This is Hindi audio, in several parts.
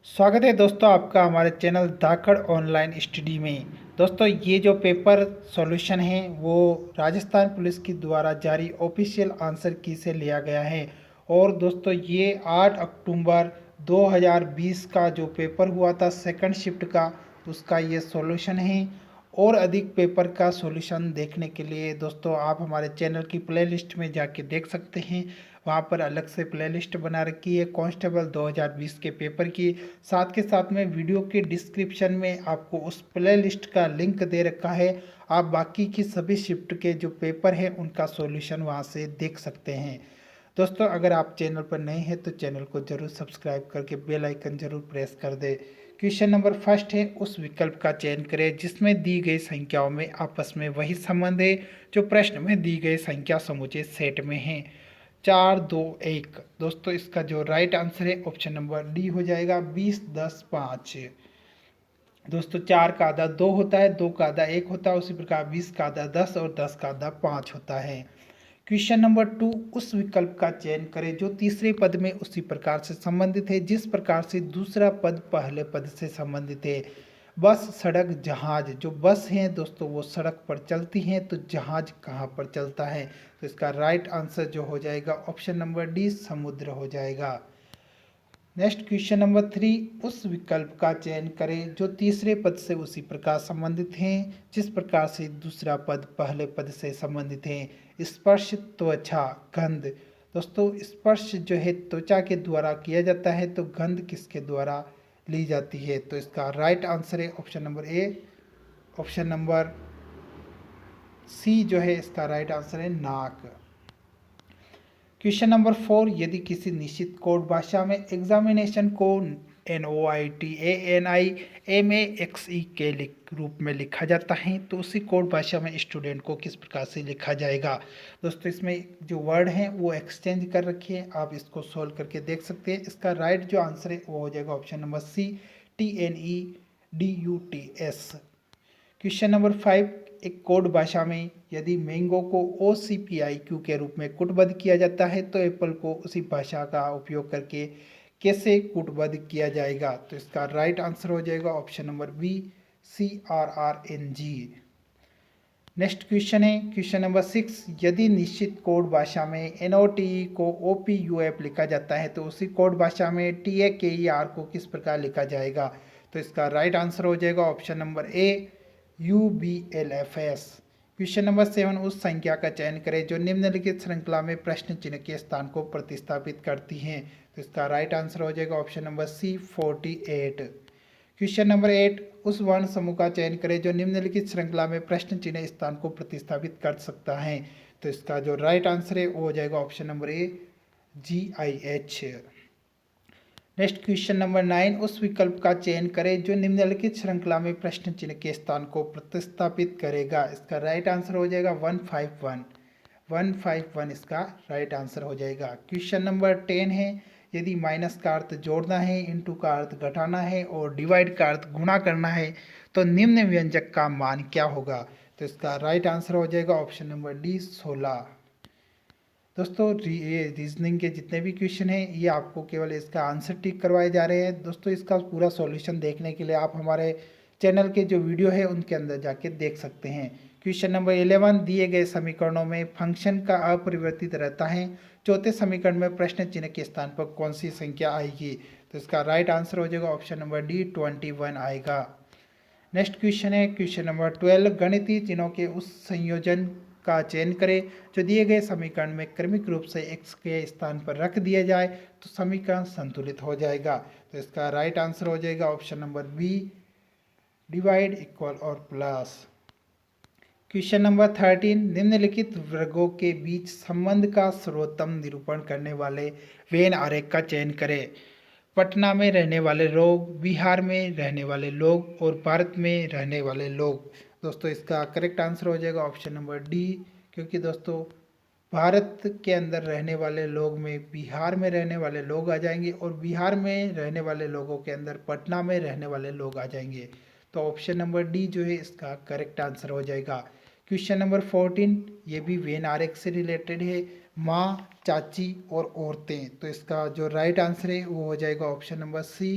स्वागत है दोस्तों आपका हमारे चैनल धाकड़ ऑनलाइन स्टडी में। दोस्तों ये जो पेपर सॉल्यूशन है वो राजस्थान पुलिस की द्वारा जारी ऑफिशियल आंसर की से लिया गया है। और दोस्तों ये 8 अक्टूबर 2020 का जो पेपर हुआ था सेकंड शिफ्ट का, उसका ये सॉल्यूशन है। और अधिक पेपर का सॉल्यूशन देखने के लिए दोस्तों आप हमारे चैनल की प्लेलिस्ट में जाके देख सकते हैं। वहाँ पर अलग से प्लेलिस्ट बना रखी है कांस्टेबल 2020 के पेपर की। साथ के साथ में वीडियो के डिस्क्रिप्शन में आपको उस प्लेलिस्ट का लिंक दे रखा है। आप बाकी की सभी शिफ्ट के जो पेपर हैं उनका सॉल्यूशन वहाँ से देख सकते हैं। दोस्तों अगर आप चैनल पर नए हैं तो चैनल को जरूर सब्सक्राइब करके बेल आइकन जरूर प्रेस कर दें। क्वेश्चन नंबर फर्स्ट है, उस विकल्प का चयन करें जिसमें दी गई संख्याओं में आपस में वही संबंध है जो प्रश्न में दी गई संख्या समूचे सेट में है। 4 2 1। दोस्तों इसका जो राइट आंसर है ऑप्शन नंबर डी हो जाएगा 20 10 5। दोस्तों 4 का आधा 2 होता है, 2 का आधा 1 होता है, उसी प्रकार 20 का आधा 10 और 10 का आधा 5 होता है। क्वेश्चन नंबर 2, उस विकल्प का चयन करें जो तीसरे पद में उसी प्रकार से संबंधित है जिस प्रकार से दूसरा पद पहले पद से संबंधित है। बस सड़क जहाज, जो बस हैं दोस्तों वो सड़क पर चलती हैं, तो जहाज कहाँ पर चलता है? तो इसका राइट आंसर जो हो जाएगा ऑप्शन नंबर डी समुद्र हो जाएगा। नेक्स्ट क्वेश्चन नंबर 3, उस विकल्प का चयन करें जो तीसरे पद से उसी प्रकार संबंधित हैं जिस प्रकार से दूसरा पद पहले पद से संबंधित है। स्पर्श त्वचा गंध। दोस्तों स्पर्श जो है त्वचा के द्वारा किया जाता है, तो गंध किसके द्वारा ली जाती है? तो इसका राइट आंसर है option number A. Option number C जो है इसका राइट आंसर है नाक। क्वेश्चन नंबर 4, यदि किसी निश्चित कोड भाषा में एग्जामिनेशन को NOITANIMAXE के रूप में लिखा जाता है तो उसी कोड भाषा में स्टूडेंट को किस प्रकार से लिखा जाएगा? दोस्तों इसमें जो वर्ड हैं वो एक्सचेंज कर रखी है, आप इसको सोल्व करके देख सकते हैं। इसका राइट जो आंसर है वो हो जाएगा option number C TNEDUTS। Question number 5, एक कोड भाषा में यदि मैंगो को OCPIQ के रूप में कूटबद्ध किया जाता है तो एप्पल को उसी भाषा का उपयोग करके कैसे कूटबद्ध किया जाएगा? तो इसका राइट आंसर हो जाएगा option number B CRRNG। Next question है क्वेश्चन नंबर 6, यदि निश्चित कोड भाषा में NOTE को OPUF लिखा जाता है तो उसी कोड भाषा में TAKER को किस प्रकार लिखा जाएगा? तो इसका राइट आंसर हो जाएगा ऑप्शन नंबर ए UBLFS। क्वेश्चन नंबर 7, उस संख्या का चयन करें जो निम्नलिखित श्रृंखला में प्रश्न चिन्ह के स्थान को प्रतिस्थापित करती हैं। तो इसका राइट आंसर हो जाएगा option number C 48। Question number 8, उस वर्ण समूह का चयन करें जो निम्नलिखित श्रृंखला में प्रश्न चिन्ह स्थान को प्रतिस्थापित कर सकता है। तो इसका जो राइट आंसर है वो हो जाएगा ऑप्शन नंबर ए GIH। नेक्स्ट क्वेश्चन नंबर 9, उस विकल्प का चयन करें जो निम्नलिखित श्रृंखला में प्रश्न चिन्ह के स्थान को प्रतिस्थापित करेगा। इसका राइट आंसर हो जाएगा 151। 151 इसका राइट आंसर हो जाएगा। क्वेश्चन नंबर 10 है, यदि माइनस का अर्थ जोड़ना है, इंटू का अर्थ घटाना है और डिवाइड का अर्थ गुणा करना है तो निम्न व्यंजक का मान क्या होगा? तो इसका राइट आंसर हो जाएगा ऑप्शन नंबर डी 16। दोस्तों ये रीजनिंग के जितने भी क्वेश्चन हैं ये आपको केवल इसका आंसर टिक करवाए जा रहे हैं। दोस्तों इसका पूरा सॉल्यूशन देखने के लिए आप हमारे चैनल के जो वीडियो है उनके अंदर जाके देख सकते हैं। क्वेश्चन नंबर 11, दिए गए समीकरणों में फंक्शन का अपरिवर्तित रहता है, चौथे समीकरण में प्रश्न चिन्ह के स्थान पर कौन सी संख्या आएगी? तो इसका राइट आंसर हो जाएगा ऑप्शन नंबर डी 21 आएगा। नेक्स्ट क्वेश्चन है क्वेश्चन नंबर 12, गणितीय चिन्हों के उस संयोजन का चयन करें जो दिए गए समीकरण में क्रमिक रूप से x के स्थान पर रख दिया जाए तो समीकरण संतुलित हो जाएगा। तो इसका राइट आंसर हो जाएगा option number B divide equal और प्लस। क्वेश्चन नंबर 13, निम्नलिखित वर्गों के बीच संबंध का सर्वोत्तम निरूपण करने वाले वेन आरेख का चयन करें। पटना में रहने वाले लोग, बिहार में रहने वाले लोग और भारत में रहने वाले लोग। दोस्तों इसका करेक्ट आंसर हो जाएगा ऑप्शन नंबर डी, क्योंकि दोस्तों भारत के अंदर रहने वाले लोग में बिहार में रहने वाले लोग आ जाएंगे और बिहार में रहने वाले लोगों के अंदर पटना में रहने वाले लोग आ जाएंगे। तो ऑप्शन नंबर डी जो है इसका करेक्ट आंसर हो जाएगा। क्वेश्चन नंबर 14, ये भी वेन आरेख से रिलेटेड है, माँ, चाची और औरतें। तो इसका जो राइट आंसर है वो हो जाएगा ऑप्शन नंबर सी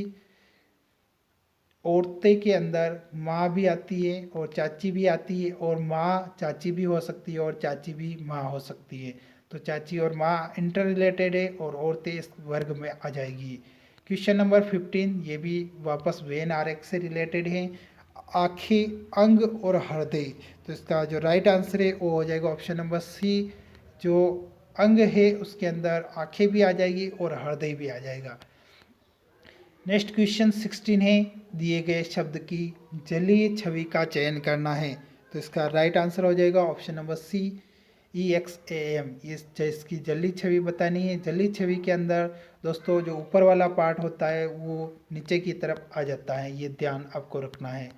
औरतें के अंदर माँ भी आती है और चाची भी आती है, और माँ चाची भी हो सकती है और चाची भी माँ हो सकती है। तो चाची और माँ इंटर रिलेटेड है और औरतें इस वर्ग में आ जाएगी। क्वेश्चन नंबर 15, ये भी वापस वेन आरेख से रिलेटेड है। आँखें, अंग और हृदय, तो इसका जो राइट आंसर है वो हो जाएगा ऑप्शन नंबर सी। जो अंग है उसके अंदर आँखें भी आ जाएगी और हृदय भी आ जाएगा। नेक्स्ट क्वेश्चन 16 है, दिए गए शब्द की जलीय छवि का चयन करना है। तो इसका राइट आंसर हो जाएगा ऑप्शन नंबर सी, EXAM। ये इसकी जलीय छवि बतानी है। जलीय छवि के अंदर दोस्तों जो ऊपर वाला पार्ट होता है वो नीचे की तरफ आ जाता है, ये ध्यान आपको रखना है।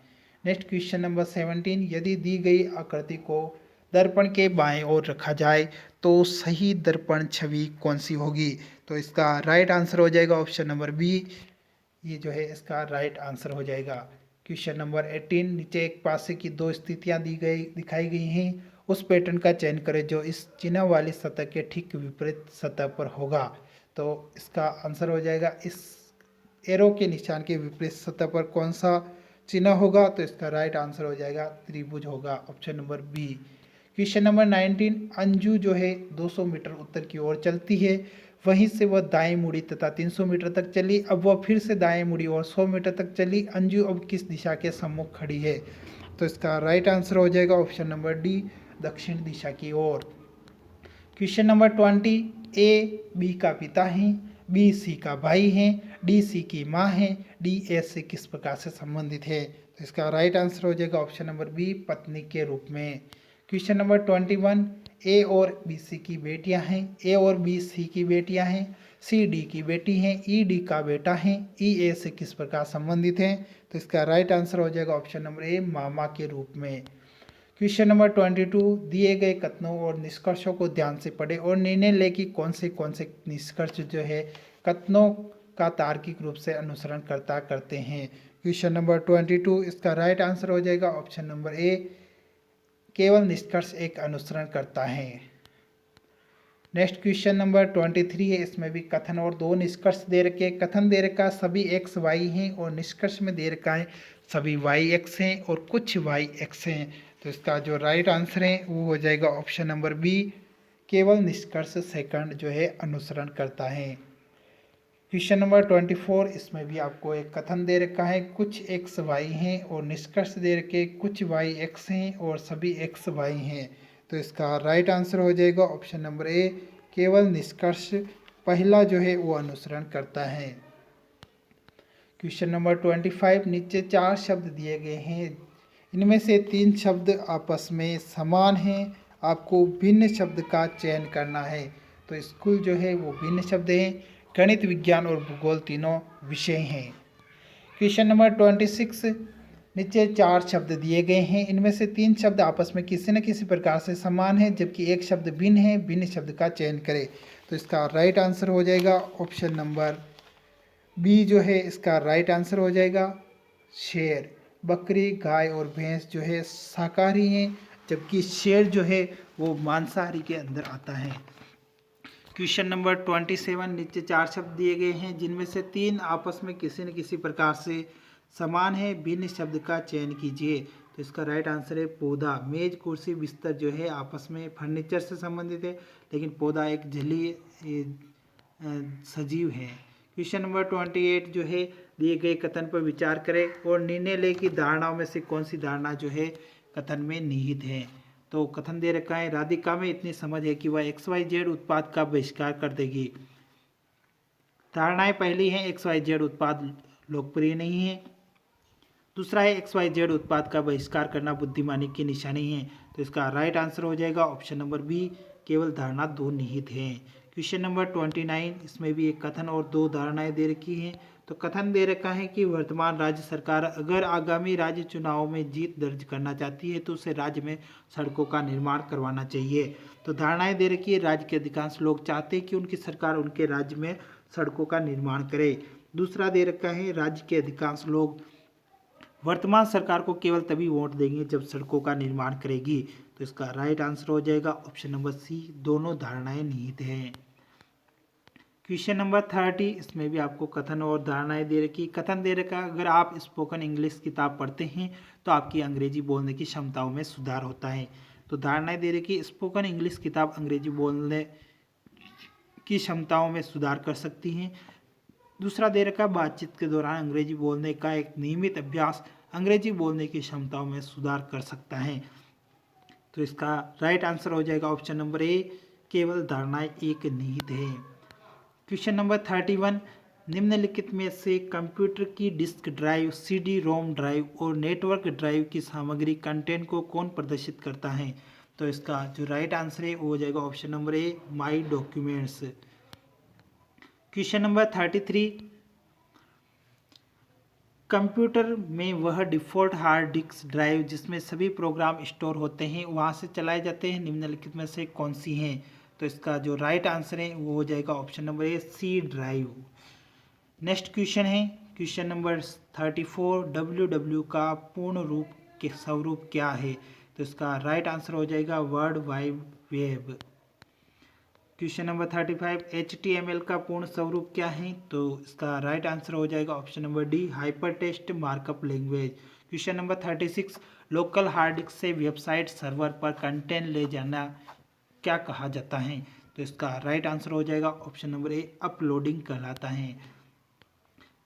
नेक्स्ट क्वेश्चन नंबर 17, यदि दी गई आकृति को दर्पण के बाएं ओर रखा जाए तो सही दर्पण छवि कौन सी होगी। तो इसका राइट आंसर हो जाएगा ऑप्शन नंबर बी, ये जो है इसका राइट आंसर हो जाएगा। क्वेश्चन नंबर 18, नीचे एक पासे की दो स्थितियां दिखाई गई हैं, उस पैटर्न का चयन करें जो इस चिन्ह वाली सतह के ठीक विपरीत सतह पर होगा। तो इसका आंसर हो जाएगा इस एरो के निशान के विपरीत सतह पर कौन सा चिन्ह होगा। तो इसका राइट आंसर हो जाएगा त्रिभुज होगा, option number B. Question number 19, Anju जो है 200 मीटर उत्तर की ओर चलती है, वहीं से वह दाएं मुड़ी तथा 300 मीटर तक चली। अब वह फिर से दाएं मुड़ी और 100 मीटर तक चली। अंजू अब किस दिशा के सम्मुख खड़ी है। तो इसका राइट आंसर हो जाएगा ऑप्शन नंबर डी, दक्षिण दिशा की ओर। क्वेश्चन नंबर 20, ए बी का पिता है, बी सी का भाई है, डी सी की माँ है, डी एस से किस प्रकार से संबंधित है। तो इसका राइट आंसर हो जाएगा ऑप्शन नंबर बी, पत्नी के रूप में। क्वेश्चन नंबर 21, ए और बी सी की बेटियां हैं, ए और बी सी की बेटियां हैं, सी डी की बेटी हैं, ई डी का बेटा है, ई ए से किस प्रकार संबंधित है। तो इसका राइट आंसर हो जाएगा ऑप्शन नंबर ए, मामा के रूप में। क्वेश्चन नंबर 22, दिए गए कथनों और निष्कर्षों को ध्यान से पढ़ें और निर्णय लें कि कौन से निष्कर्ष जो है कथनों का तार्किक रूप से अनुसरण करते हैं। क्वेश्चन नंबर 22, इसका राइट आंसर हो जाएगा ऑप्शन नंबर ए, केवल निष्कर्ष एक अनुसरण करता है। नेक्स्ट क्वेश्चन नंबर 23 है, इसमें भी कथन और दो निष्कर्ष दे रखे। कथन दे रखा सभी x y हैं और निष्कर्ष में दे रखा है सभी y x हैं और कुछ y x हैं। तो इसका जो राइट आंसर है वो हो जाएगा ऑप्शन नंबर बी, केवल निष्कर्ष सेकंड जो है अनुसरण करता है। क्वेश्चन नंबर 24, इसमें भी आपको एक कथन दे रखा है कुछ x y हैं और निष्कर्ष दे रखे कुछ y x हैं और सभी x y हैं। तो इसका राइट आंसर हो जाएगा ऑप्शन नंबर ए, केवल निष्कर्ष पहला जो है वो अनुसरण करता है। क्वेश्चन नंबर 25, नीचे 4 शब्द दिए गए हैं, इनमें से 3 शब्द आपस में समान हैं, आपको भिन्न शब्द का चयन करना है। तो स्कूल जो है वो भिन्न शब्द हैं, गणित, विज्ञान और भूगोल तीनों विषय हैं। क्वेश्चन नंबर 26, नीचे 4 शब्द दिए गए हैं, इनमें से 3 शब्द आपस में किसी न किसी प्रकार से समान है जबकि एक शब्द भिन्न है, भिन्न शब्द का चयन करें। तो इसका राइट आंसर हो जाएगा ऑप्शन नंबर बी, जो है इसका राइट आंसर हो जाएगा। शेर, बकरी, गाय और भैंस जो है शाकाहारी हैं जबकि शेर जो है वो मांसाहारी के अंदर आता है। क्वेश्चन नंबर 27, नीचे 4 शब्द दिए गए हैं जिनमें से 3 आपस में किसी न किसी प्रकार से समान है, भिन्न शब्द का चयन कीजिए। तो इसका राइट आंसर है पौधा। मेज, कुर्सी, बिस्तर जो है आपस में फर्नीचर से संबंधित है, लेकिन पौधा एक जलीय सजीव है। क्वेश्चन नंबर 28, जो है दिए गए कथन पर विचार करें और निर्णय लें कि धारणाओं में से कौन सी धारणा जो है कथन में निहित है। तो कथन दे रखा है राधिका में इतनी समझ है कि वह XYZ उत्पाद का बहिष्कार कर देगी। धारणाएं पहली है XYZ उत्पाद लोकप्रिय नहीं है। दूसरा है XYZ उत्पाद का बहिष्कार करना बुद्धिमानी की निशानी है। तो इसका राइट आंसर हो जाएगा ऑप्शन नंबर बी, केवल धारणा 2 निहित है। क्वेश्चन नंबर 29, इसमें भी एक कथन और 2 धारणाएं दे रखी हैं। तो कथन दे रखा है कि वर्तमान राज्य सरकार अगर आगामी राज्य चुनाव में जीत दर्ज करना चाहती है तो उसे राज्य में सड़कों का निर्माण करवाना चाहिए। तो धारणाएं दे रखी है राज्य के अधिकांश लोग चाहते हैं कि उनकी सरकार उनके राज्य में सड़कों का निर्माण करे। दूसरा दे रखा है राज्य के अधिकांश लोग वर्तमान सरकार को केवल तभी वोट देंगे जब सड़कों का निर्माण करेगी। तो इसका राइट आंसर हो जाएगा ऑप्शन नंबर सी, दोनों धारणाएं निहित हैं। क्वेश्चन नंबर 30, इसमें भी आपको कथन और धारणाएं दे रखी। कथन दे रखा, अगर आप स्पोकन इंग्लिश किताब पढ़ते हैं तो आपकी अंग्रेजी बोलने की क्षमताओं में सुधार होता है। तो धारणाएं दे रखी, स्पोकन इंग्लिश किताब अंग्रेजी बोलने की क्षमताओं में सुधार कर सकती हैं। दूसरा दे रखा, बातचीत के दौरान अंग्रेजी बोलने का एक नियमित अभ्यास अंग्रेजी बोलने की क्षमताओं में सुधार कर सकता है। तो इसका राइट आंसर हो जाएगा ऑप्शन नंबर ए, केवल धारणाएं एक निहित है। क्वेश्चन नंबर 31, निम्नलिखित में से कंप्यूटर की disk drive, CD ROM drive और नेटवर्क ड्राइव की सामग्री कंटेंट को कौन प्रदर्शित करता है? तो इसका जो राइट आंसर है वो हो जाएगा ऑप्शन नंबर ए, माई डॉक्यूमेंट्स। क्वेश्चन नंबर 33, कंप्यूटर में वह डिफ़ॉल्ट हार्ड डिस्क ड्राइव जिसमें सभी प्रोग्राम स्टोर होते हैं वहाँ से चलाए जाते हैं, निम्नलिखित में से कौन सी हैं? तो इसका जो राइट आंसर है वो हो जाएगा option number A, C drive. Next question है क्वेश्चन नंबर 34, डब्ल्यू का पूर्ण रूप के स्वरूप क्या है? तो इसका राइट आंसर हो जाएगा world wide web. Question number 35, HTML का पूर्ण स्वरूप क्या है? तो इसका राइट आंसर हो जाएगा option number D, hyper text markup language. Question number 36, local hard disk से वेबसाइट सर्वर पर कंटेंट ले जाना क्या कहा जाता है? तो इसका राइट आंसर हो जाएगा ऑप्शन नंबर ए, अपलोडिंग कहलाता है।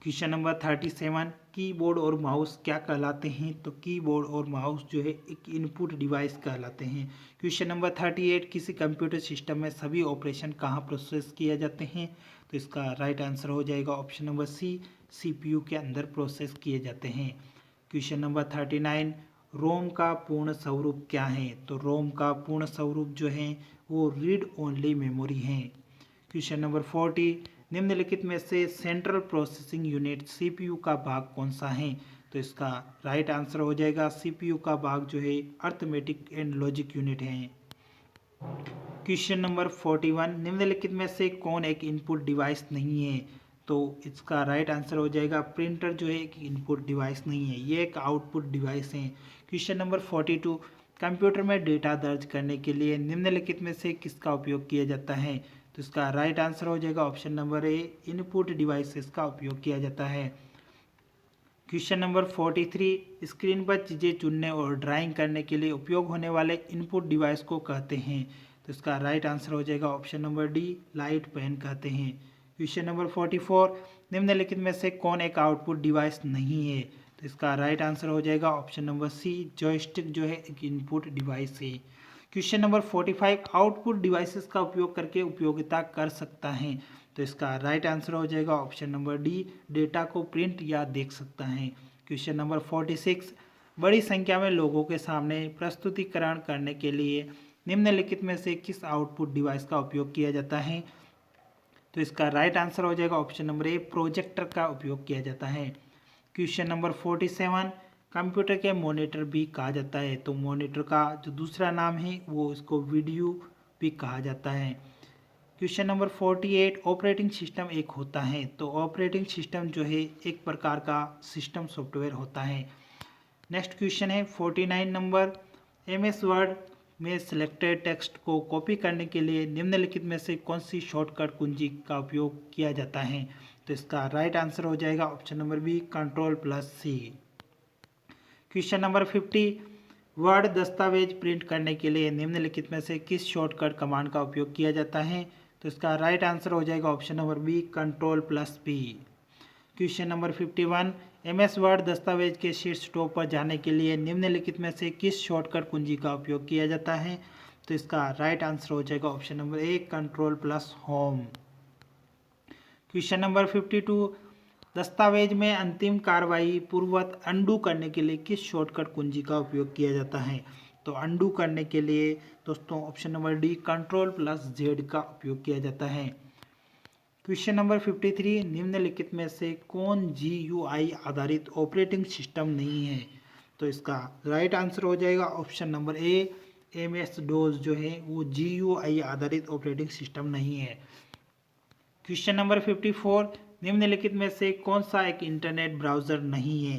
क्वेश्चन नंबर 37, कीबोर्ड और माउस क्या कहलाते हैं? तो कीबोर्ड और माउस जो है एक इनपुट डिवाइस कहलाते हैं। क्वेश्चन नंबर 38, किसी कंप्यूटर सिस्टम में सभी ऑपरेशन कहाँ प्रोसेस किए जाते हैं? तो इसका राइट आंसर हो जाएगा ऑप्शन नंबर सी, CPU के अंदर प्रोसेस किए जाते हैं। क्वेश्चन नंबर 39, रोम का पूर्ण स्वरूप क्या है? तो रोम का पूर्ण स्वरूप जो है वो रीड ओनली मेमोरी है। क्वेश्चन नंबर 40, निम्नलिखित में से सेंट्रल प्रोसेसिंग यूनिट CPU का भाग कौन सा है? तो इसका राइट आंसर हो जाएगा CPU का भाग जो है अर्थमेटिक एंड लॉजिक यूनिट है। क्वेश्चन नंबर 41, निम्नलिखित में से कौन एक इनपुट डिवाइस नहीं है? तो इसका राइट आंसर हो जाएगा प्रिंटर जो है एक इनपुट डिवाइस नहीं है, ये एक आउटपुट डिवाइस है। क्वेश्चन नंबर 42, कंप्यूटर में डेटा दर्ज करने के लिए निम्नलिखित में से किसका उपयोग किया जाता है? तो इसका राइट आंसर हो जाएगा ऑप्शन नंबर ए, इनपुट डिवाइसेस का उपयोग किया जाता है। क्वेश्चन नंबर 43, स्क्रीन पर चीज़ें चुनने और ड्राइंग करने के लिए उपयोग होने वाले इनपुट डिवाइस को कहते हैं? तो इसका राइट आंसर हो जाएगा option number D, light pen कहते हैं। क्वेश्चन नंबर 44, निम्नलिखित में से कौन एक आउटपुट डिवाइस नहीं है? तो इसका राइट आंसर हो जाएगा ऑप्शन नंबर सी, जॉयस्टिक जो है एक इनपुट डिवाइस है। क्वेश्चन नंबर 45, आउटपुट डिवाइसेस का उपयोग करके उपयोगिता कर सकता है? तो इसका राइट आंसर हो जाएगा ऑप्शन नंबर डी, डेटा को प्रिंट या देख सकता है। क्वेश्चन नंबर 46, बड़ी संख्या में लोगों के सामने प्रस्तुतिकरण करने के लिए निम्नलिखित में से किस आउटपुट डिवाइस का उपयोग किया जाता है? तो इसका राइट आंसर हो जाएगा ऑप्शन नंबर ए, प्रोजेक्टर का उपयोग किया जाता है। क्वेश्चन नंबर 47, कंप्यूटर के मॉनिटर भी कहा जाता है, तो मॉनिटर का जो दूसरा नाम है वो इसको वीडियो भी कहा जाता है। क्वेश्चन नंबर 48, ऑपरेटिंग सिस्टम एक होता है, तो ऑपरेटिंग सिस्टम जो है एक प्रकार का सिस्टम सॉफ्टवेयर होता है। नेक्स्ट क्वेश्चन है 49 नंबर, MS वर्ड में सिलेक्टेड टेक्स्ट को कॉपी करने के लिए निम्नलिखित में से कौन सी शॉर्टकट कुंजी का उपयोग किया जाता है? तो इसका राइट आंसर हो जाएगा option number B, Ctrl+C। Question number 50, word दस्तावेज प्रिंट करने के लिए निम्नलिखित में से किस शॉर्टकट कमांड का उपयोग किया जाता है? तो इसका राइट आंसर हो जाएगा option number B, Ctrl+P। Question number 51, MS word दस्तावेज के शीर्ष टॉप पर जाने के लिए निम्नलिखित में से किस शॉर्टकट कुंजी का उपयोग किया जाता है? तो इसका राइट आंसर हो जाएगा ऑप्शन नंबर ए, Ctrl+Home। क्वेश्चन नंबर 52, दस्तावेज में अंतिम कार्रवाई पूर्ववत अंडू करने के लिए किस शॉर्टकट कुंजी का उपयोग किया जाता है? तो अंडू करने के लिए दोस्तों ऑप्शन नंबर डी, Ctrl+Z का उपयोग किया जाता है। क्वेश्चन नंबर 53, निम्नलिखित में से कौन GUI आधारित ऑपरेटिंग सिस्टम नहीं है? तो इसका राइट आंसर हो जाएगा ऑप्शन नंबर ए, MS-DOS जो है वो GUI आधारित ऑपरेटिंग सिस्टम नहीं है। क्वेश्चन नंबर 54, निम्नलिखित में से कौन सा एक इंटरनेट ब्राउज़र नहीं है?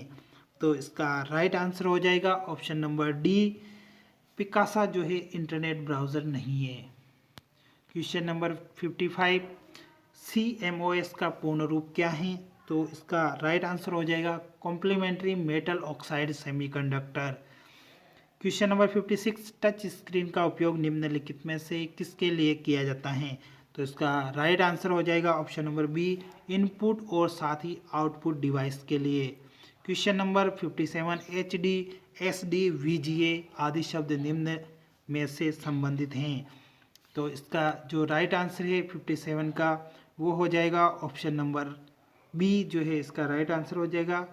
तो इसका राइट आंसर हो जाएगा ऑप्शन नंबर डी, पिकासा जो है इंटरनेट ब्राउज़र नहीं है। क्वेश्चन नंबर 55, CMOS का पूर्ण रूप क्या है? तो इसका राइट आंसर हो जाएगा complementary metal oxide semiconductor. Question number 56, touch screen का उपयोग निम्नलिखित में से किसके लिए किया जाता है? तो इसका राइट आंसर हो जाएगा ऑप्शन नंबर बी, इनपुट और साथ ही आउटपुट डिवाइस के लिए। Question number 57, HD, SD, VGA आदि शब्द निम्न में से संबंधित हैं। तो इसका जो राइट आंसर है 57 का वो हो जाएगा ऑप्शन नंबर बी, जो है इसका राइट आंसर हो जाएगा।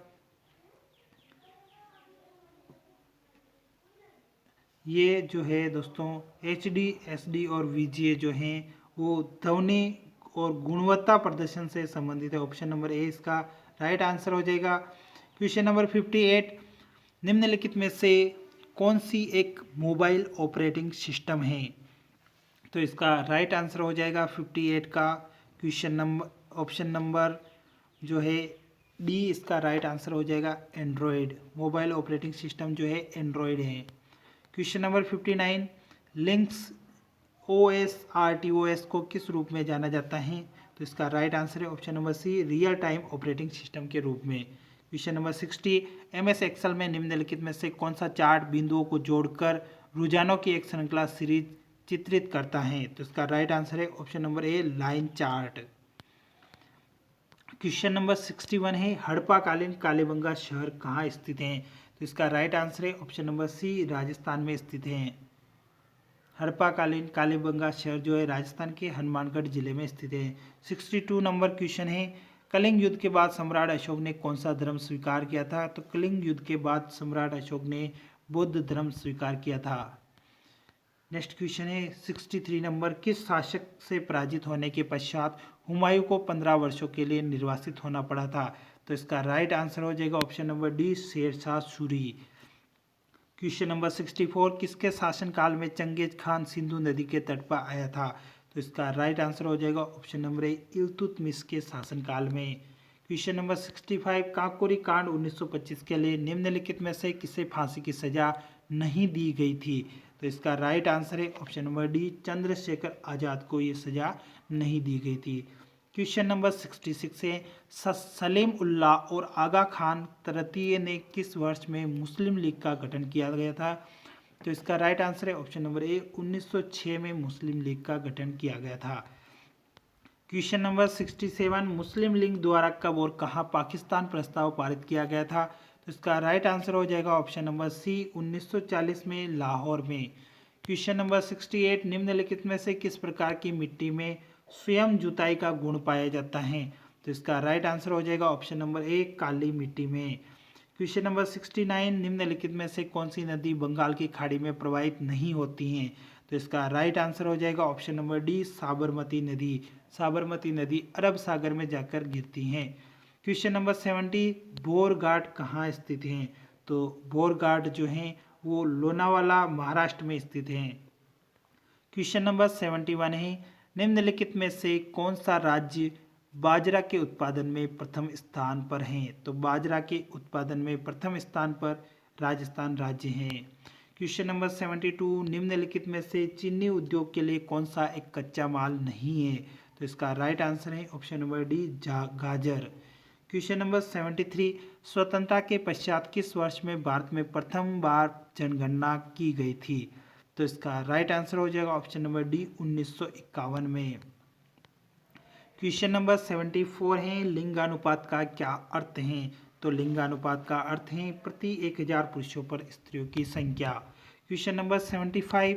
ये जो है दोस्तों HD, SD और VGA जो हैं वो ध्वनि और गुणवत्ता प्रदर्शन से संबंधित है। ऑप्शन नंबर ए इसका राइट आंसर हो जाएगा। क्वेश्चन नंबर 58, निम्नलिखित में से कौन सी एक मोबाइल ऑपरेटिंग सिस्टम है? तो इसका राइट आंसर हो जाएगा 58 का क्वेश्चन नंबर ऑप्शन नंबर जो है डी, इसका राइट आंसर हो जाएगा एंड्रॉयड। मोबाइल ऑपरेटिंग सिस्टम जो है एंड्रॉयड है। Question number 59, links OS RTOS को किस रूप में जाना जाता है? तो इसका राइट आंसर है option number C, real time operating system के रूप में। क्वेश्चन नंबर 60, MS एक्सेल में निम्नलिखित में से कौन सा चार्ट बिंदुओं को जोड़कर रुझानों की एक श्रृंखला सीरीज चित्रित करता है? तो इसका राइट आंसर है ऑप्शन नंबर ए, लाइन चार्ट। क्वेश्चन नंबर 61 है, हड़प्पाकालीन कालीबंगा शहर कहाँ स्थित है? तो इसका राइट आंसर है ऑप्शन नंबर सी, राजस्थान में स्थित है। हड़प्पाकालीन कालीबंगा शहर जो है राजस्थान के हनुमानगढ़ जिले में स्थित है। 62 नंबर क्वेश्चन है, कलिंग युद्ध के बाद सम्राट अशोक ने कौन सा धर्म स्वीकार किया था? तो कलिंग युद्ध के बाद सम्राट अशोक ने बौद्ध धर्म स्वीकार किया था। नेक्स्ट क्वेश्चन है 63 नंबर, किस शासक से पराजित होने के पश्चात हुमायूं को 15 वर्षों के लिए निर्वासित होना पड़ा था? तो इसका राइट आंसर हो जाएगा option number D, Shershah Suri. Question number 64, किसके शासनकाल में चंगेज खान सिंधु नदी के तट पर आया था? तो इसका राइट आंसर हो जाएगा ऑप्शन नंबर ए, इल्तुतमिश के शासनकाल में। क्वेश्चन नंबर 65, काकोरी कांड 1925 के लिए निम्नलिखित में से किसे फांसी की सजा नहीं दी गई थी? तो इसका राइट आंसर है option number D, Chandrashekhar Azad को ये सजा नहीं दी गई थी। क्वेश्चन नंबर 66 है, सलीम उल्लाह और आगा खान तृतीय ने किस वर्ष में मुस्लिम लीग का गठन किया गया था? तो इसका राइट आंसर है ऑप्शन नंबर ए, 1906 में मुस्लिम लीग का गठन किया गया था। क्वेश्चन नंबर 67, मुस्लिम लीग द्वारा कब और कहाँ पाकिस्तान प्रस्ताव पारित किया गया था? तो इसका राइट आंसर हो जाएगा ऑप्शन नंबर सी, 1940 में लाहौर में। क्वेश्चन नंबर 68, निम्नलिखित में से किस प्रकार की मिट्टी में स्वयं जुताई का गुण पाया जाता है? तो इसका राइट आंसर हो जाएगा ऑप्शन नंबर ए, काली मिट्टी में। क्वेश्चन नंबर 69, निम्नलिखित में से कौन सी नदी बंगाल की खाड़ी में प्रवाहित नहीं होती हैं? तो इसका राइट आंसर हो जाएगा ऑप्शन नंबर डी, साबरमती नदी। साबरमती नदी अरब सागर में जाकर गिरती हैं। क्वेश्चन नंबर 70, बोरघाट कहाँ स्थित हैं? तो बोरघाट जो हैं वो लोनावाला महाराष्ट्र में स्थित हैं। क्वेश्चन नंबर 71 है, निम्नलिखित में से कौन सा राज्य बाजरा के उत्पादन में प्रथम स्थान पर है? तो बाजरा के उत्पादन में प्रथम स्थान पर राजस्थान राज्य है। क्वेश्चन नंबर 72, निम्नलिखित में से चीनी उद्योग के लिए कौन सा एक कच्चा माल नहीं है? तो इसका राइट आंसर है ऑप्शन नंबर डी, गाजर। क्वेश्चन नंबर 73, स्वतंत्रता के पश्चात किस वर्ष में भारत में प्रथम बार जनगणना की गई थी? तो इसका राइट आंसर हो जाएगा ऑप्शन नंबर डी, 1951 में। क्वेश्चन नंबर 74 है, लिंगानुपात का क्या अर्थ है? तो लिंगानुपात का अर्थ है प्रति 1000 पुरुषों पर स्त्रियों की संख्या। क्वेश्चन नंबर 75,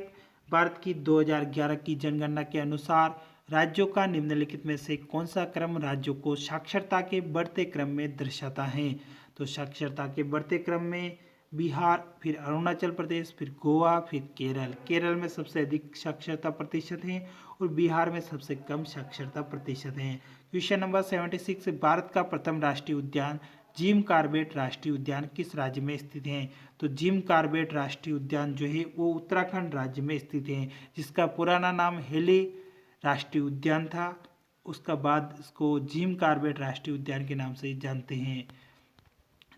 भारत की 2011 की जनगणना के अनुसार राज्यों का निम्नलिखित में से कौन सा क्रम राज्यों को साक्षरता के बढ़ते क्रम में दर्शाता है? तो साक्षरता के बढ़ते क्रम में बिहार, फिर अरुणाचल प्रदेश, फिर गोवा, फिर केरल। केरल में सबसे अधिक साक्षरता प्रतिशत है और बिहार में सबसे कम साक्षरता प्रतिशत है। क्वेश्चन नंबर 76, भारत का प्रथम राष्ट्रीय उद्यान जिम कॉर्बेट राष्ट्रीय उद्यान किस राज्य में स्थित है? तो जिम कॉर्बेट राष्ट्रीय उद्यान जो है वो उत्तराखंड राज्य में स्थित है, जिसका पुराना नाम हेली राष्ट्रीय उद्यान था। उसका बाद इसको जिम कॉर्बेट राष्ट्रीय उद्यान के नाम से जानते हैं।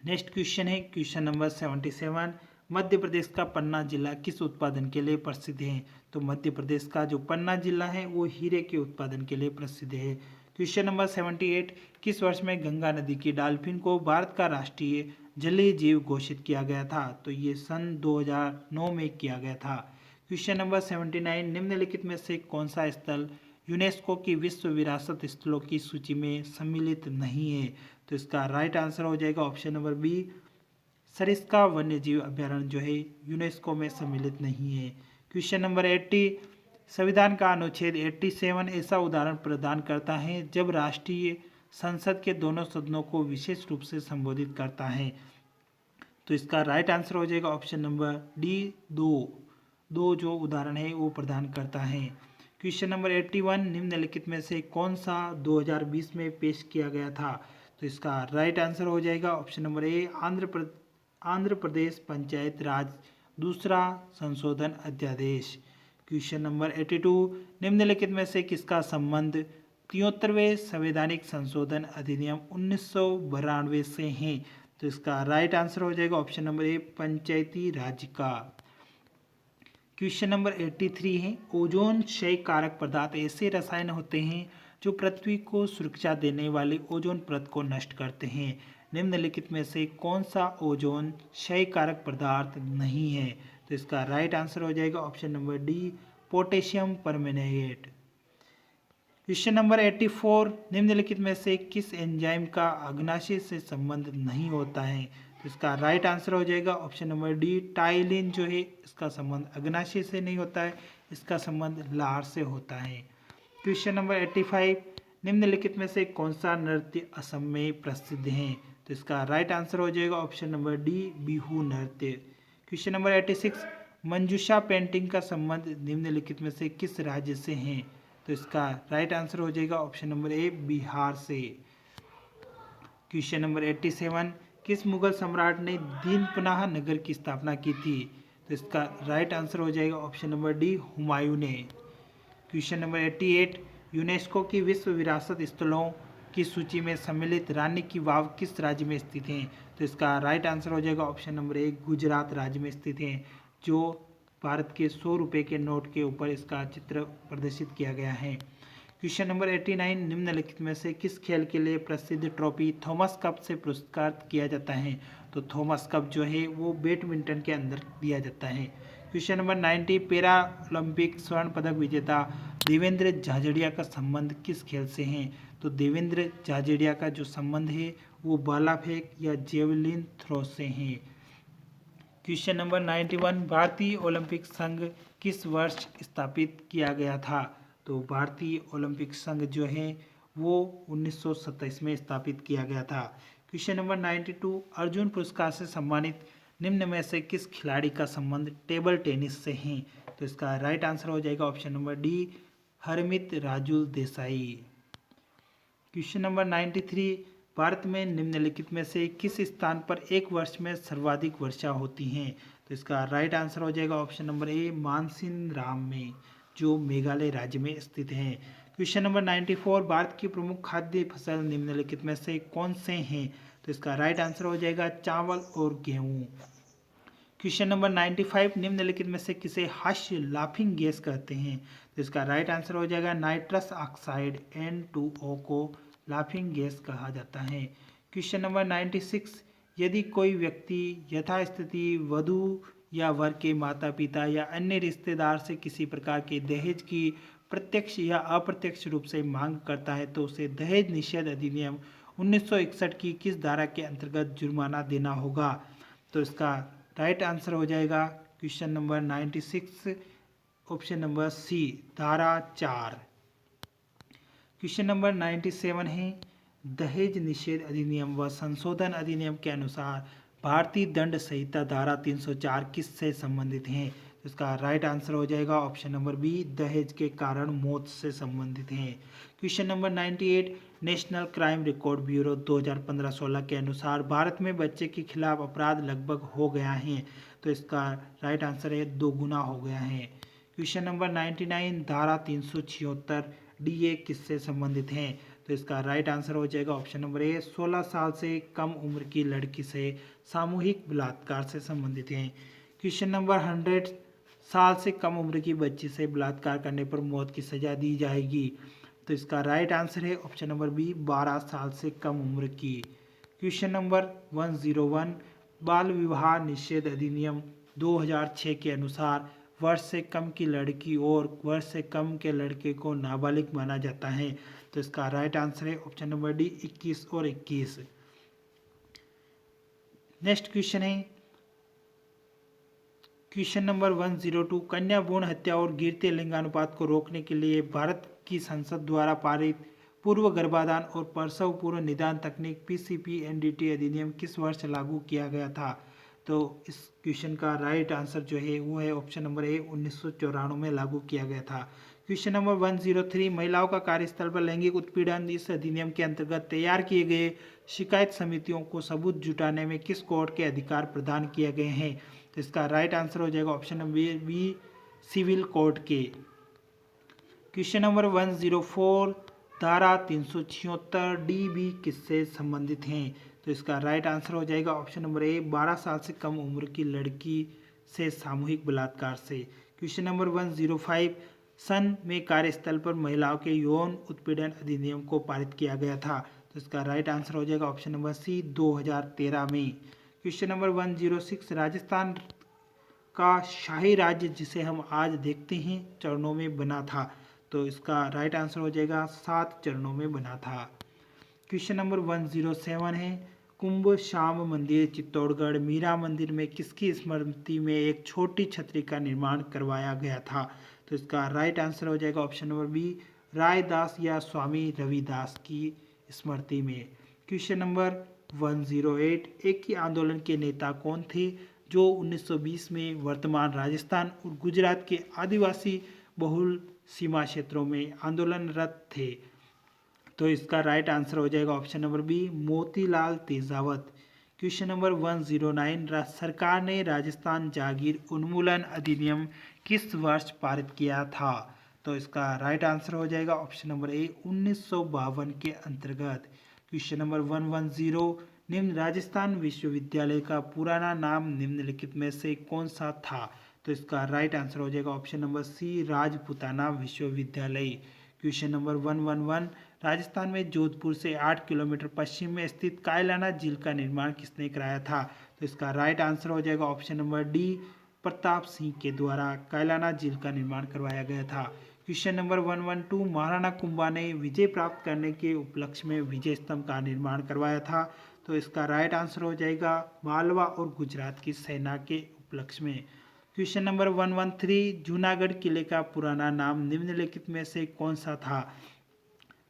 नेक्स्ट क्वेश्चन है क्वेश्चन नंबर 77, मध्य प्रदेश का पन्ना जिला किस उत्पादन के लिए प्रसिद्ध है? तो मध्य प्रदेश का जो पन्ना जिला है वो हीरे के उत्पादन के लिए प्रसिद्ध है। क्वेश्चन नंबर 78, किस वर्ष में गंगा नदी की डॉल्फिन को भारत का राष्ट्रीय जलीय जीव घोषित किया गया था? तो ये सन 2009 में किया गया था। क्वेश्चन नंबर 79, निम्नलिखित में से कौन सा स्थल यूनेस्को की विश्व विरासत स्थलों की सूची में सम्मिलित नहीं है? तो इसका राइट आंसर हो जाएगा ऑप्शन नंबर बी, सरिस्का वन्यजीव अभ्यारण्य जो है यूनेस्को में सम्मिलित नहीं है। क्वेश्चन नंबर 80, संविधान का अनुच्छेद 87 ऐसा उदाहरण प्रदान करता है जब राष्ट्रीय संसद के दोनों सदनों को विशेष रूप से संबोधित करता है? तो इसका राइट आंसर हो जाएगा ऑप्शन नंबर डी, दो जो उदाहरण है वो प्रदान करता है। क्वेश्चन नंबर 81, निम्नलिखित में से कौन सा 2020 में पेश किया गया था? तो इसका राइट आंसर हो जाएगा ऑप्शन नंबर ए, आंध्र प्रदेश पंचायत राज दूसरा संशोधन अध्यादेश। क्वेश्चन नंबर 82, निम्नलिखित में से किसका संबंध 73वें संवैधानिक संशोधन अधिनियम 1992 से है? तो इसका राइट आंसर हो जाएगा ऑप्शन नंबर ए, पंचायती राज का। क्वेश्चन नंबर 83 है, ओजोन क्षय कारक पदार्थ ऐसे रसायन होते हैं जो पृथ्वी को सुरक्षा देने वाली ओजोन परत को नष्ट करते हैं। निम्नलिखित में से कौन सा ओजोन क्षय कारक पदार्थ नहीं है? तो इसका राइट आंसर हो जाएगा option number D, potassium permanganate. Question number 84, निम्नलिखित में से किस एंजाइम का अग्नाशय से संबंध नहीं होता है? तो इसका राइट आंसर हो जाएगा ऑप्शन नंबर डी, टाइलिन जो है इसका संबंध अग्नाशय से नहीं होता है, इसका संबंध लार से होता है। क्वेश्चन नंबर 85, निम्नलिखित में से कौन सा नृत्य असम में प्रसिद्ध है? तो इसका राइट आंसर हो जाएगा ऑप्शन नंबर डी, बिहू नृत्य। क्वेश्चन नंबर 86, मंजूषा पेंटिंग का संबंध निम्नलिखित में से किस राज्य से है? तो इसका राइट आंसर हो जाएगा ऑप्शन नंबर ए, बिहार से। क्वेश्चन नंबर 87, किस मुगल सम्राट ने दीनपनाह नगर की स्थापना की थी? तो इसका राइट आंसर हो जाएगा ऑप्शन नंबर डी, हुमायूं ने। क्वेश्चन नंबर 88, यूनेस्को की विश्व विरासत स्थलों की सूची में सम्मिलित रानी की वाव किस राज्य में स्थित है? तो इसका राइट आंसर हो जाएगा ऑप्शन नंबर ए, गुजरात राज्य में स्थित है, जो भारत के 100 रुपये के नोट के ऊपर इसका चित्र प्रदर्शित किया गया है। क्वेश्चन नंबर 89, निम्नलिखित में से किस खेल के लिए प्रसिद्ध ट्रॉफी थॉमस कप से पुरस्कृत किया जाता है? तो थॉमस कप जो है वो बैडमिंटन के अंदर दिया जाता है। क्वेश्चन नंबर 90, पैरा ओलंपिक स्वर्ण पदक विजेता देवेंद्र झाझड़िया का संबंध किस खेल से है? तो देवेंद्र झाझड़िया का जो संबंध है वो भाला फेंक या जेवलिन थ्रो से है। क्वेश्चन नंबर 91, भारतीय ओलंपिक संघ किस वर्ष स्थापित किया गया था? तो भारतीय ओलंपिक संघ जो है वो 1927 में स्थापित किया गया था। क्वेश्चन नंबर 92, अर्जुन पुरस्कार से सम्मानित निम्न में से किस खिलाड़ी का संबंध टेबल टेनिस से है? तो इसका राइट आंसर हो जाएगा option number D, Harmeet Raju Desai. Question number 93, Bharat में निम्नलिखित में से किस स्थान पर एक वर्ष में सर्वाधिक वर्षा होती है? तो इसका राइट आंसर हो जाएगा ऑप्शन नंबर ए, मानसिन राम में, जो मेघालय राज्य में स्थित है। क्वेश्चन नंबर 94, भारत की प्रमुख खाद्य फसल निम्नलिखित में से कौन से हैं? तो इसका राइट आंसर हो जाएगा चावल और गेहूँ। क्वेश्चन नंबर 95, निम्नलिखित में से किसे हास्य लाफिंग गैस कहते हैं? तो इसका राइट आंसर हो जाएगा नाइट्रस ऑक्साइड N2O को लाफिंग गैस कहा जाता है। क्वेश्चन नंबर 96, यदि कोई व्यक्ति यथास्थिति वधू या वर के माता पिता या अन्य रिश्तेदार से किसी प्रकार के दहेज की प्रत्यक्ष या अप्रत्यक्ष रूप से मांग करता है तो उसे दहेज निषेध अधिनियम 1961 की किस धारा के अंतर्गत जुर्माना देना होगा? तो इसका राइट आंसर हो जाएगा question number 96 option number C, धारा 4। क्वेश्चन नंबर 97 है, दहेज निषेध अधिनियम व संशोधन अधिनियम के अनुसार भारतीय दंड संहिता धारा 304 किससे संबंधित है? तो इसका राइट आंसर हो जाएगा ऑप्शन नंबर बी, दहेज के कारण मौत से संबंधित है। Question number 98, national crime record bureau 2015-16 के अनुसार भारत में बच्चे के खिलाफ अपराध लगभग हो गया है, तो इसका राइट आंसर है 2 गुना हो गया है। क्वेश्चन नंबर 99, धारा 376 DA किससे संबंधित है? तो इसका राइट आंसर हो जाएगा ऑप्शन नंबर ए, 16 साल से कम उम्र की लड़की से सामूहिक बलात्कार से संबंधित है। क्वेश्चन नंबर 100, साल से कम उम्र की बच्ची से बलात्कार करने पर मौत की सजा दी जाएगी। तो इसका राइट आंसर है ऑप्शन नंबर बी 12 साल से कम उम्र की। क्वेश्चन नंबर 101 बाल विवाह निषेध अधिनियम 2006 के अनुसार वर्ष से कम की लड़की और वर्ष से कम के लड़के को नाबालिग माना जाता है। तो इसका राइट आंसर है ऑप्शन नंबर डी 21 और 21। नेक्स्ट क्वेश्चन है क्वेश्चन नंबर 102 कन्या भ्रूण हत्या और गिरते लिंगानुपात को रोकने के लिए भारत की संसद द्वारा पारित पूर्व गर्भाधान और प्रसव पूर्व निदान तकनीक PCPNDT अधिनियम किस वर्ष लागू किया गया था। तो इस क्वेश्चन का राइट आंसर जो है वो है ऑप्शन नंबर ए 1994 में लागू किया गया था। क्वेश्चन नंबर 103 महिलाओं का कार्यस्थल पर लैंगिक उत्पीड़न इस अधिनियम के अंतर्गत तैयार किए गए शिकायत समितियों को सबूत जुटाने में किस कोर्ट के अधिकार प्रदान किए गए हैं। तो इसका राइट आंसर हो जाएगा option number B civil court के। क्वेश्चन नंबर 104 धारा 376 DB किससे संबंधित हैं। तो इसका राइट आंसर हो जाएगा ऑप्शन नंबर ए 12 साल से कम उम्र की लड़की से सामूहिक बलात्कार से। क्वेश्चन नंबर 105 सन में कार्यस्थल पर महिलाओं के यौन उत्पीड़न अधिनियम को पारित किया गया था। तो इसका राइट आंसर हो जाएगा ऑप्शन नंबर सी 2013 में। क्वेश्चन नंबर 106 राजस्थान का शाही राज्य जिसे हम आज देखते हैं चरणों में बना था। तो इसका राइट आंसर हो जाएगा 7 चरणों में बना था। क्वेश्चन नंबर 107 है कुंभ श्याम मंदिर चित्तौड़गढ़ मीरा मंदिर में किसकी स्मृति में एक छोटी छतरी का निर्माण करवाया गया था। तो इसका राइट आंसर हो जाएगा ऑप्शन नंबर बी रायदास या स्वामी रविदास की स्मृति में। क्वेश्चन नंबर 108 एक ही आंदोलन के नेता कौन थे जो 1920 में वर्तमान राजस्थान और गुजरात के आदिवासी बहुल सीमा क्षेत्रों में आंदोलनरत थे। तो इसका राइट आंसर हो जाएगा option number B Motilal Tejawat. Question number 109 सरकार ने राजस्थान जागीर उन्मूलन अधिनियम किस वर्ष पारित किया था। तो इसका राइट आंसर हो जाएगा ऑप्शन नंबर ए 1952 के अंतर्गत। क्वेश्चन नंबर 110 निम्न राजस्थान विश्वविद्यालय का पुराना नाम निम्नलिखित में से कौन सा था। तो इसका राइट आंसर हो जाएगा ऑप्शन नंबर सी राजपुताना विश्वविद्यालय। क्वेश्चन नंबर 111 राजस्थान में जोधपुर से 8 किलोमीटर पश्चिम में स्थित कायलाना झील का निर्माण किसने कराया था। तो इसका राइट आंसर हो जाएगा option number D Pratap Singh के द्वारा कायलाना झील का निर्माण करवाया गया था। क्वेश्चन नंबर 112 महाराणा कुंभा ने विजय प्राप्त करने के उपलक्ष्य में विजय स्तंभ का निर्माण करवाया था। तो इसका राइट आंसर हो जाएगा मालवा और गुजरात की सेना के उपलक्ष्य में। क्वेश्चन नंबर 113 जूनागढ़ किले का पुराना नाम निम्नलिखित में से कौन सा था।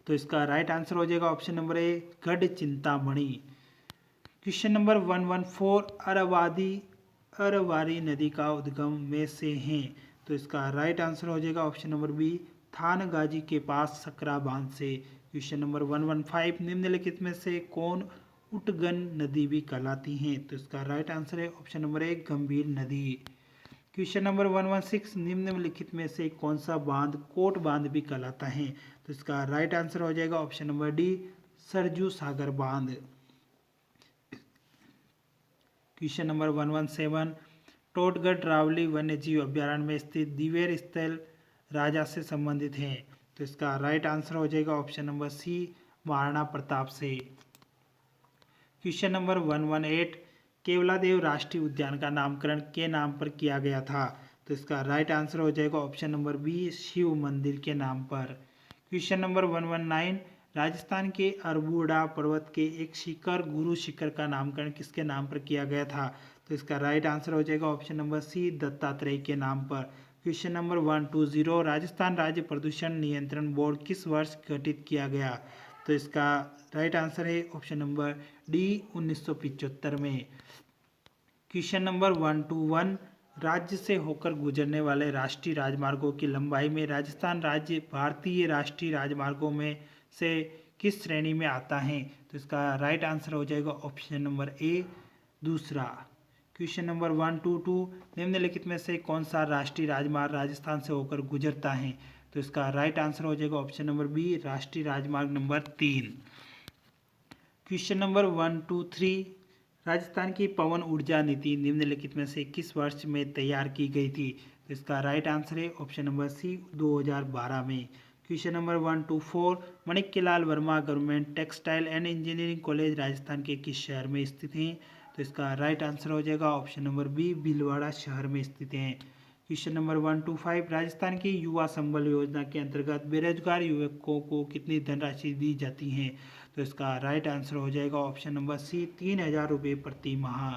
तो इसका राइट आंसर हो जाएगा ऑप्शन नंबर ए गढ़ चिंतामणि। क्वेश्चन नंबर 114 अरवारी नदी का उद्गम में से हैं। तो इसका राइट आंसर हो जाएगा ऑप्शन नंबर बी थानगाजी के पास सकरा बांध से। क्वेश्चन नंबर 115 निम्नलिखित में से कौन उटगन नदी भी कहलाती हैं। तो इसका राइट आंसर है ऑप्शन नंबर ए गंभीर नदी। क्वेश्चन नंबर 116 निम्नलिखित में से कौन सा बांध कोट बांध भी कहलाता है। तो इसका राइट आंसर हो जाएगा ऑप्शन नंबर डी सरजू सागर बांध। क्वेश्चन नंबर 117 टोटगढ़ रावली वन्यजीव अभ्यारण्य में स्थित दिवेर स्थल राजा से संबंधित है। तो इसका राइट आंसर हो जाएगा option number C Maharana Pratap से। क्वेश्चन नंबर 118 केवलादेव राष्ट्रीय उद्यान का नामकरण के नाम पर किया गया था। तो इसका राइट आंसर हो जाएगा ऑप्शन नंबर बी शिव मंदिर के नाम पर। क्वेश्चन नंबर 119 राजस्थान के अरबुड़ा पर्वत के एक शिखर गुरु शिखर का नामकरण किसके नाम पर किया गया था। तो इसका राइट आंसर हो जाएगा ऑप्शन नंबर सी दत्तात्रेय के नाम पर। क्वेश्चन नंबर 120 राजस्थान राज्य प्रदूषण नियंत्रण बोर्ड किस वर्ष गठित किया गया। तो इसका राइट आंसर है ऑप्शन नंबर डी 1975 में। क्वेश्चन नंबर 121 राज्य से होकर गुजरने वाले राष्ट्रीय राजमार्गों की लंबाई में राजस्थान राज्य भारतीय राष्ट्रीय राजमार्गों में से किस श्रेणी में आता है। तो इसका राइट आंसर हो जाएगा ऑप्शन नंबर ए दूसरा। क्वेश्चन नंबर 122 निम्नलिखित में से कौन सा राष्ट्रीय राजमार्ग राजस्थान से होकर गुजरता है। तो इसका राइट आंसर हो जाएगा ऑप्शन नंबर बी राष्ट्रीय राजमार्ग नंबर 3। क्वेश्चन नंबर 123 राजस्थान की पवन ऊर्जा नीति निम्नलिखित में से किस वर्ष में तैयार की गई थी। तो इसका राइट आंसर है ऑप्शन नंबर सी 2012 में। Question number 1 to 4 Manikyalal Verma government textile and engineering college Rajasthan के किस शहर में स्थित हैं? तो इसका राइट आंसर हो जाएगा ऑप्शन नंबर बी, भीलवाड़ा शहर में स्थित हैं। क्वेश्चन नंबर 1 to 5 राजस्थान की युवा संबल योजना के अंतर्गत बेरोजगार युवकों को कितनी धनराशि दी जाती है? तो इसका राइट आंसर हो जाएगा ऑप्शन नंबर सी, 3,000 रुपये प्रति माह।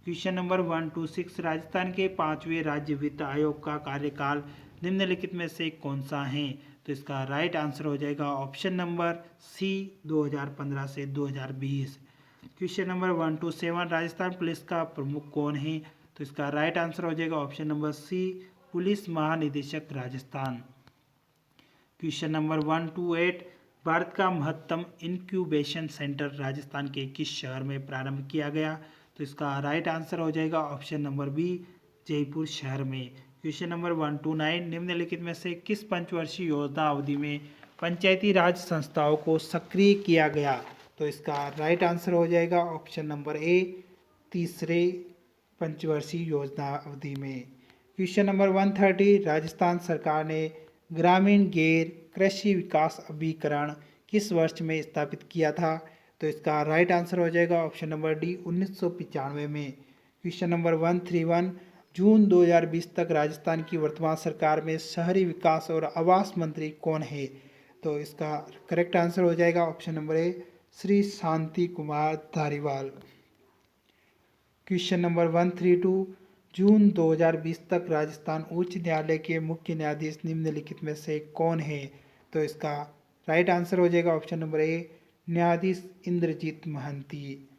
क्वेश्चन नंबर 1 to 6 राजस्थान के 5वें राज्य वित्त आयोग का कार्यकाल निम्नलिखित में से कौन सा है? तो इसका राइट आंसर हो जाएगा ऑप्शन नंबर सी, 2015 से 2020। Question number 1 to 7 Rajasthan police का प्रमुख कौन है? तो इसका राइट आंसर हो जाएगा ऑप्शन नंबर सी, पुलिस महानिदेशक Rajasthan. Question number 1 to 8 Bharat का महत्तम इंक्यूबेशन सेंटर राजस्थान के किस शहर में प्रारंभ किया गया? तो इसका राइट आंसर हो जाएगा ऑप्शन नंबर बी, जयपुर शहर में। क्वेश्चन नंबर 1 to 9 निम्नलिखित में से किस पंचवर्षीय योजना अवधि में पंचायती राज संस्थाओं को सक्रिय किया गया? तो इसका राइट आंसर हो जाएगा ऑप्शन नंबर ए, तीसरे पंचवर्षीय योजना अवधि में। क्वेश्चन नंबर 130 राजस्थान सरकार ने ग्रामीण गैर कृषि विकास अभिकरण किस वर्ष में स्थापित किया था? तो इसका राइट आंसर हो जाएगा ऑप्शन नंबर डी, 1995 में। क्वेश्चन नंबर 131 जून 2020 तक राजस्थान की वर्तमान सरकार में शहरी विकास और आवास मंत्री कौन है? तो इसका करेक्ट आंसर हो जाएगा ऑप्शन नंबर ए, श्री शांति कुमार धारीवाल। क्वेश्चन नंबर 132 जून 2020 तक राजस्थान उच्च न्यायालय के मुख्य न्यायाधीश निम्नलिखित में से कौन है? तो इसका राइट आंसर हो जाएगा ऑप्शन नंबर ए, न्यायाधीश Indrajit Mahanti.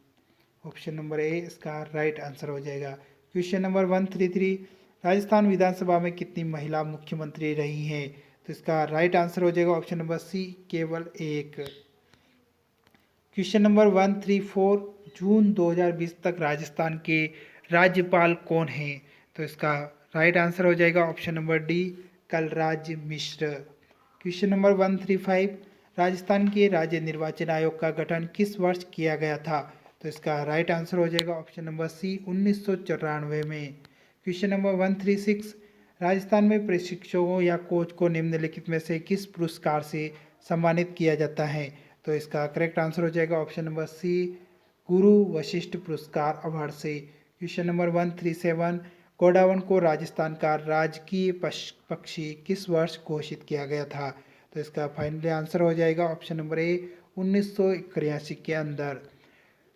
Option number A इसका राइट आंसर हो जाएगा। क्वेश्चन नंबर 133 राजस्थान विधानसभा में कितनी महिला मुख्यमंत्री रही हैं? तो इसका राइट आंसर हो जाएगा ऑप्शन नंबर सी, केवल एक। क्वेश्चन नंबर 134 जून 2020 तक राजस्थान के राज्यपाल कौन हैं? तो इसका राइट आंसर हो जाएगा option number D, Kalraj Mishra. Question number 135 Rajasthan के राज्य निर्वाचन आयोग का गठन किस वर्ष किया गया था? तो इसका राइट आंसर हो जाएगा ऑप्शन नंबर सी, 1994 में। क्वेश्चन नंबर 136 राजस्थान में प्रशिक्षकों या कोच को निम्नलिखित में से किस पुरस्कार से सम्मानित किया जाता है? तो इसका करेक्ट आंसर हो जाएगा ऑप्शन नंबर सी, गुरु वशिष्ठ पुरस्कार अवार्ड से। क्वेश्चन नंबर 137 गोडावण को राजस्थान का राजकीय पक्षी किस वर्ष घोषित किया गया था? तो इसका फाइनली आंसर हो जाएगा ऑप्शन नंबर ए, 1981 के अंदर।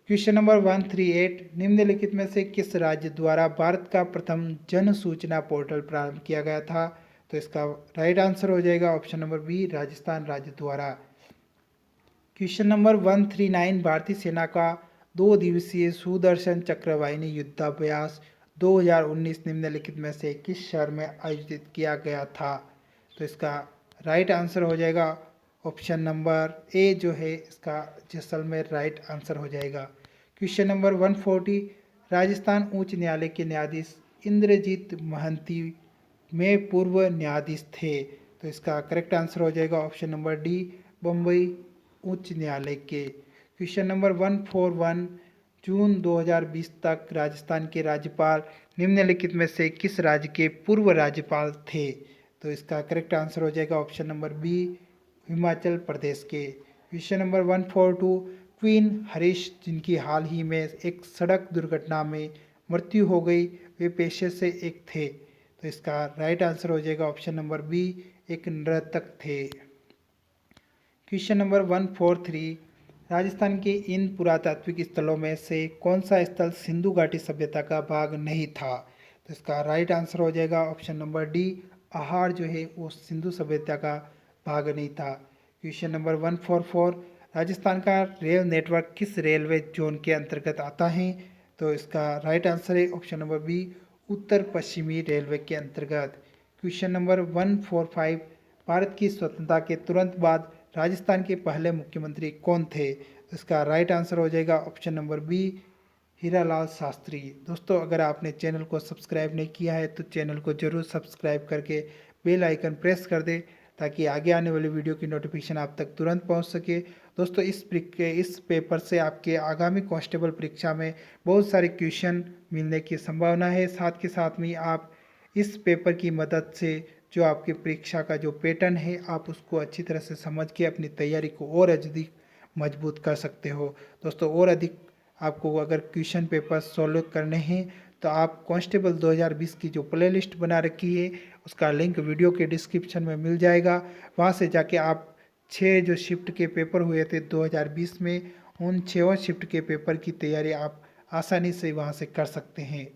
क्वेश्चन नंबर 138 निम्नलिखित में से किस राज्य द्वारा भारत का प्रथम जन सूचना पोर्टल प्रारंभ किया गया था? तो इसका राइट आंसर हो जाएगा ऑप्शन नंबर बी, राजस्थान राज्य द्वारा। क्वेश्चन नंबर 139 भारतीय सेना का 2 दिवसीय सुदर्शन चक्र वाहिनी युद्धाभ्यास 2019 निम्नलिखित में से किस शहर में आयोजित किया गया था? तो इसका राइट आंसर हो जाएगा ऑप्शन नंबर ए जो है इसका जैसलमेर राइट आंसर हो जाएगा। क्वेश्चन नंबर 140 राजस्थान उच्च न्यायालय के न्यायाधीश इंद्रजीत महंती में पूर्व न्यायाधीश थे। तो इसका करेक्ट आंसर हो जाएगा ऑप्शन नंबर डी, बम्बई उच्च न्यायालय के। क्वेश्चन नंबर 141 जून 2020 तक राजस्थान के राज्यपाल निम्नलिखित में से किस राज्य के पूर्व राज्यपाल थे? तो इसका करेक्ट आंसर हो जाएगा option number B, Himachal Pradesh के। क्वेश्चन नंबर 142 क्वीन हरीश जिनकी हाल ही में एक सड़क दुर्घटना में मृत्यु हो गई, वे पेशे से एक थे। तो इसका राइट आंसर हो जाएगा ऑप्शन नंबर बी, एक नर्तक थे। क्वेश्चन नंबर 143 राजस्थान के इन पुरातात्विक स्थलों में से कौन सा स्थल सिंधु घाटी सभ्यता का भाग नहीं था? तो इसका राइट आंसर हो जाएगा ऑप्शन नंबर डी, आहार जो है वो सिंधु सभ्यता का भाग नहीं था। क्वेश्चन नंबर 144 राजस्थान का रेल नेटवर्क किस रेलवे जोन के अंतर्गत आता है? तो इसका राइट आंसर है ऑप्शन नंबर बी, उत्तर पश्चिमी रेलवे के अंतर्गत। क्वेश्चन नंबर 145 भारत की स्वतंत्रता के तुरंत बाद राजस्थान के पहले मुख्यमंत्री कौन थे? तो इसका राइट आंसर हो जाएगा option number B, Hiralal Shastri. दोस्तों अगर आपने चैनल को सब्सक्राइब नहीं किया है तो चैनल को जरूर सब्सक्राइब करके बेल आइकन प्रेस कर दें ताकि आगे आने वाली वीडियो की नोटिफिकेशन आप तक तुरंत पहुंच सके। दोस्तों इस पेपर से आपके आगामी कांस्टेबल परीक्षा में बहुत सारे क्वेश्चन मिलने की संभावना है। साथ के साथ में आप इस पेपर की मदद से जो आपकी परीक्षा का जो पैटर्न है आप उसको अच्छी तरह से समझ के अपनी तैयारी को और अधिक मजबूत कर सकते हो। दोस्तों और अधिक आपको अगर क्वेश्चन पेपर सॉल्व करने हैं तो आप कांस्टेबल 2020 की जो प्लेलिस्ट बना रखी है उसका लिंक वीडियो के डिस्क्रिप्शन में मिल जाएगा। वहाँ से जाके आप 6 जो शिफ्ट के पेपर हुए थे 2020 में, उन 6 शिफ्ट के पेपर की तैयारी आप आसानी से वहाँ से कर सकते हैं।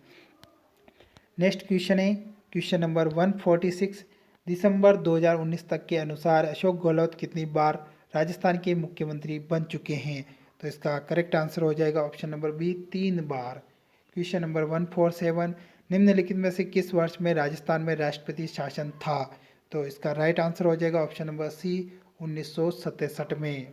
नेक्स्ट क्वेश्चन है क्वेश्चन नंबर 146। दिसंबर 2019 तक के अनुसार अशोक गहलोत कितनी बार राजस्थान के मुख्यमंत्री बन चुके हैं? तो इसका करेक्ट आंसर हो जाएगा ऑप्शन नंबर बी, 3 बार। Question number 147। निम्नलिखित में से किस वर्ष में राजस्थान में राष्ट्रपति शासन था? तो इसका राइट आंसर हो जाएगा ऑप्शन नंबर सी, 1967 में।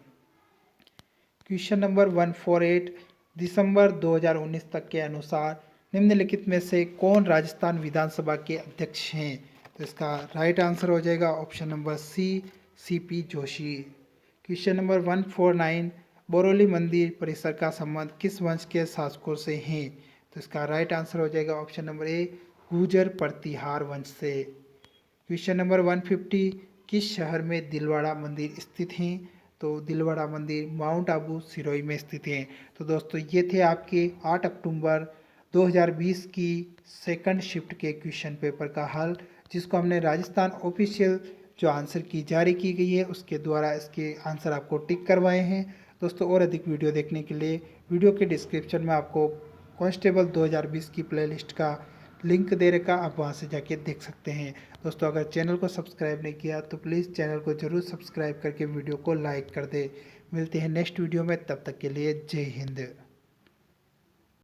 Question number 148। दिसंबर 2019 तक के अनुसार निम्नलिखित में से कौन राजस्थान विधानसभा के अध्यक्ष हैं? तो इसका राइट आंसर हो जाएगा option number C, CP Joshi. Question number 149। Boroli मंदिर परिसर का संबंध किस वंश के शासकों से है? तो इसका राइट आंसर हो जाएगा ऑप्शन नंबर ए, गुर्जर प्रतिहार वंश से। Question number 150। किस शहर में दिलवाड़ा मंदिर स्थित हैं? तो दिलवाड़ा मंदिर माउंट आबू सिरोही में स्थित है। तो दोस्तों ये थे आपके 8 अक्टूबर 2020 की सेकंड शिफ्ट के क्वेश्चन पेपर का हल, जिसको हमने राजस्थान ऑफिशियल जो आंसर की जारी की गई है उसके द्वारा इसके आंसर आपको टिक करवाए हैं। दोस्तों और अधिक वीडियो देखने के लिए वीडियो के डिस्क्रिप्शन में आपको कांस्टेबल 2020 की प्लेलिस्ट का लिंक दे रखा, आप वहां से जाके देख सकते हैं। दोस्तों अगर चैनल को सब्सक्राइब नहीं किया तो प्लीज़ चैनल को ज़रूर सब्सक्राइब करके वीडियो को लाइक कर दे। मिलते हैं नेक्स्ट वीडियो में, तब तक के लिए जय हिंद।